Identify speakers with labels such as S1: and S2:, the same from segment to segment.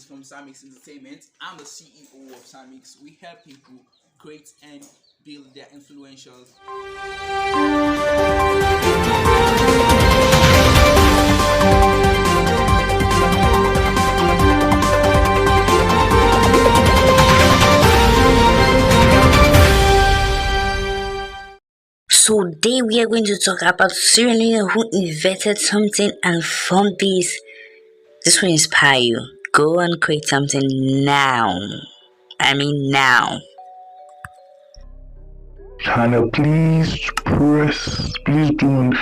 S1: from Samix Entertainment. I'm the CEO of Samix. We help people create and build their influential.
S2: So today we are going to talk about serial leader who invented something and from this will inspire you. Go and create something now. I mean now.
S3: China, please join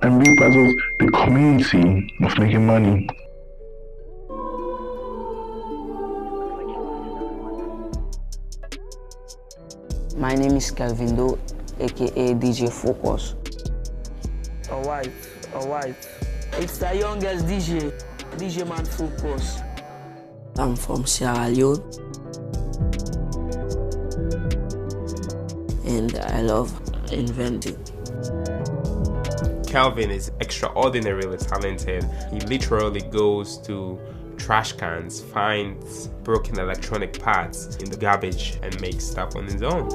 S3: and be part of the community of making money.
S4: My name is Kelvin, aka DJ Focus.
S5: Alright. It's the youngest DJ man Focus.
S4: I'm from Sierra Leone and I love inventing.
S6: Kelvin is extraordinarily talented. He literally goes to trash cans, finds broken electronic parts in the garbage and makes stuff on his own.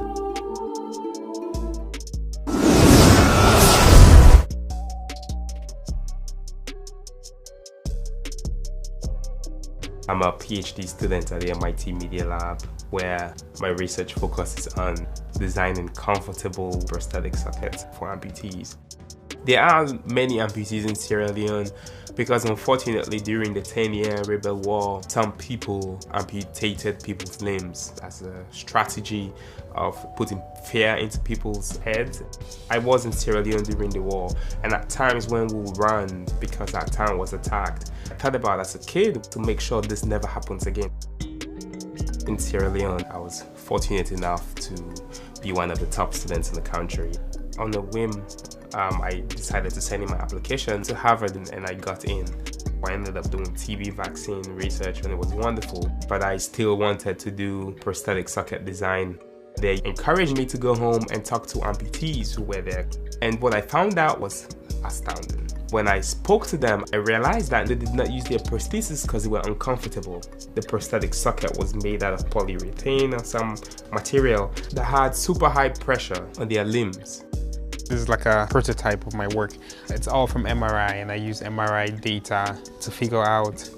S6: I'm a PhD student at the MIT Media Lab, where my research focuses on designing comfortable prosthetic sockets for amputees. There are many amputees in Sierra Leone because unfortunately during the 10-year rebel war, some people amputated people's limbs as a strategy of putting fear into people's heads. I was in Sierra Leone during the war, and at times when we would run because our town was attacked, I thought about as a kid to make sure this never happens again. In Sierra Leone, I was fortunate enough to be one of the top students in the country. On a whim, I decided to send in my application to Harvard and I got in. I ended up doing TB vaccine research and it was wonderful, but I still wanted to do prosthetic socket design. They encouraged me to go home and talk to amputees who were there, and what I found out was astounding. When I spoke to them, I realized that they did not use their prosthesis because they were uncomfortable. The prosthetic socket was made out of polyurethane or some material that had super high pressure on their limbs.
S7: This is like a prototype of my work. It's all from MRI, and I use MRI data to figure out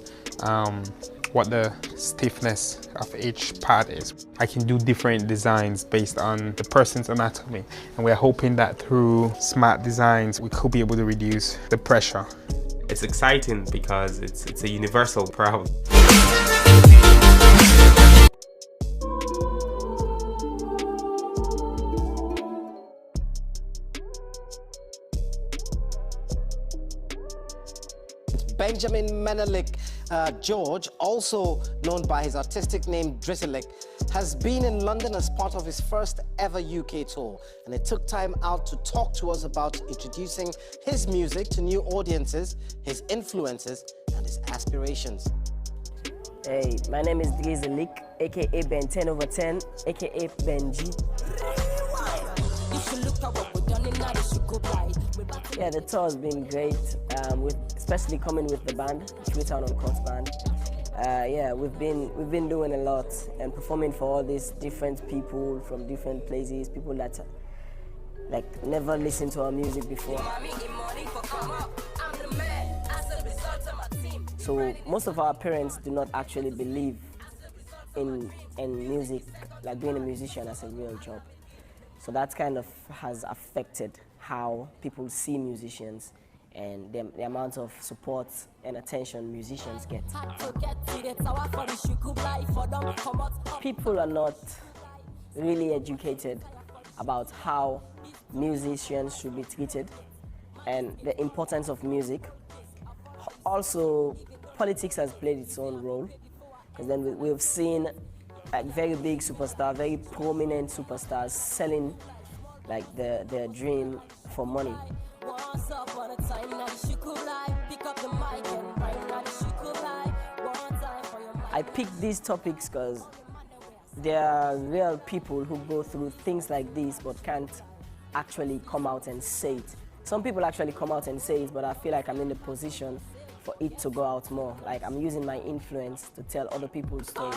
S7: what the stiffness of each part is. I can do different designs based on the person's anatomy, and we're hoping that through smart designs we could be able to reduce the pressure.
S6: It's exciting because it's a universal problem.
S8: Benjamin Menelik George, also known by his artistic name Drizzlick, has been in London as part of his first ever UK tour, and it took time out to talk to us about introducing his music to new audiences, his influences, and his aspirations.
S5: Hey, my name is Drizzlick, aka Ben 10 over 10, aka Benji. Yeah, the tour has been great, especially coming with the band, Town on Court band. Yeah, we've been doing a lot and performing for all these different people from different places, people that like never listened to our music before. So most of our parents do not actually believe in music, like being a musician as a real job. So that kind of has affected how people see musicians and the amount of support and attention musicians get. People are not really educated about how musicians should be treated and the importance of music. Also, politics has played its own role, because then we've seen like very big superstars, very prominent superstars selling like their dream for money. I picked these topics because there are real people who go through things like this but can't actually come out and say it. Some people actually come out and say it, but I feel like I'm in the position for it to go out more. Like, I'm using my influence to tell other people's stories.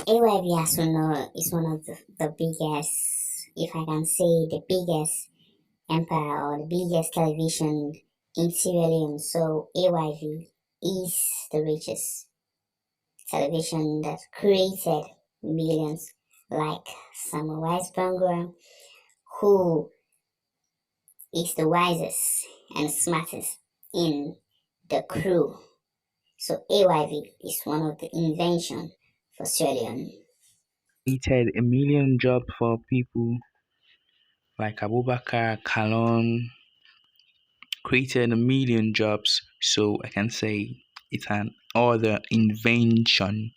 S2: AYV, as we know, is one of the biggest, if I can say, the biggest empire or the biggest television in Sierra Leone. So AYV is the richest television that created millions, like Samuel Wise Bangura, who is the wisest and smartest in the crew. So AYV is one of the inventions for Sierra Leone.
S9: Created a million jobs for people like Abubakar, Kalon, created a million jobs. So I can say it's an other invention.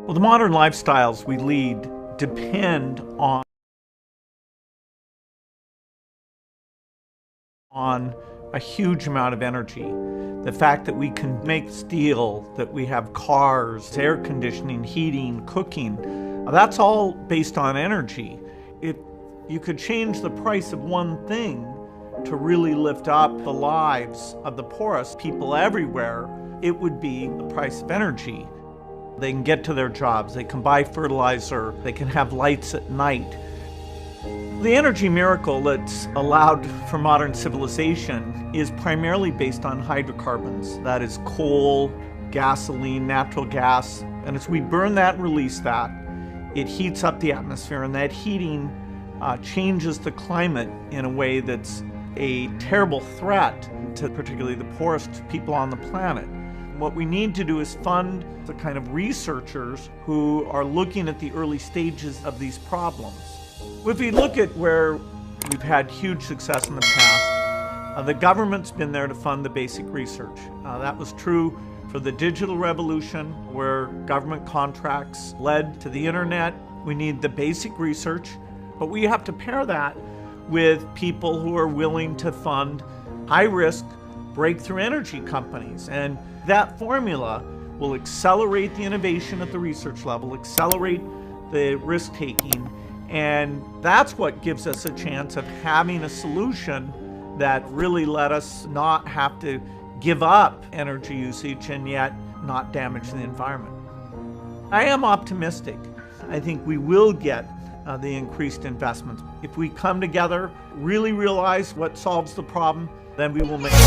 S10: Well, the modern lifestyles we lead depend on a huge amount of energy. The fact that we can make steel, that we have cars, air conditioning, heating, cooking, that's all based on energy. If you could change the price of one thing to really lift up the lives of the poorest people everywhere, it would be the price of energy. They can get to their jobs, they can buy fertilizer, they can have lights at night. The energy miracle that's allowed for modern civilization is primarily based on hydrocarbons. That is coal, gasoline, natural gas. And as we burn that and release that, it heats up the atmosphere, and that heating changes the climate in a way that's a terrible threat to particularly the poorest people on the planet. What we need to do is fund the kind of researchers who are looking at the early stages of these problems. If we look at where we've had huge success in the past, the government's been there to fund the basic research. That was true for the digital revolution, where government contracts led to the internet. We need the basic research, but we have to pair that with people who are willing to fund high-risk breakthrough energy companies. And that formula will accelerate the innovation at the research level, accelerate the risk-taking, and that's what gives us a chance of having a solution that really let us not have to give up energy usage and yet not damage the environment. I am optimistic. I think we will get the increased investment. If we come together, really realize what solves the problem, then we will make it.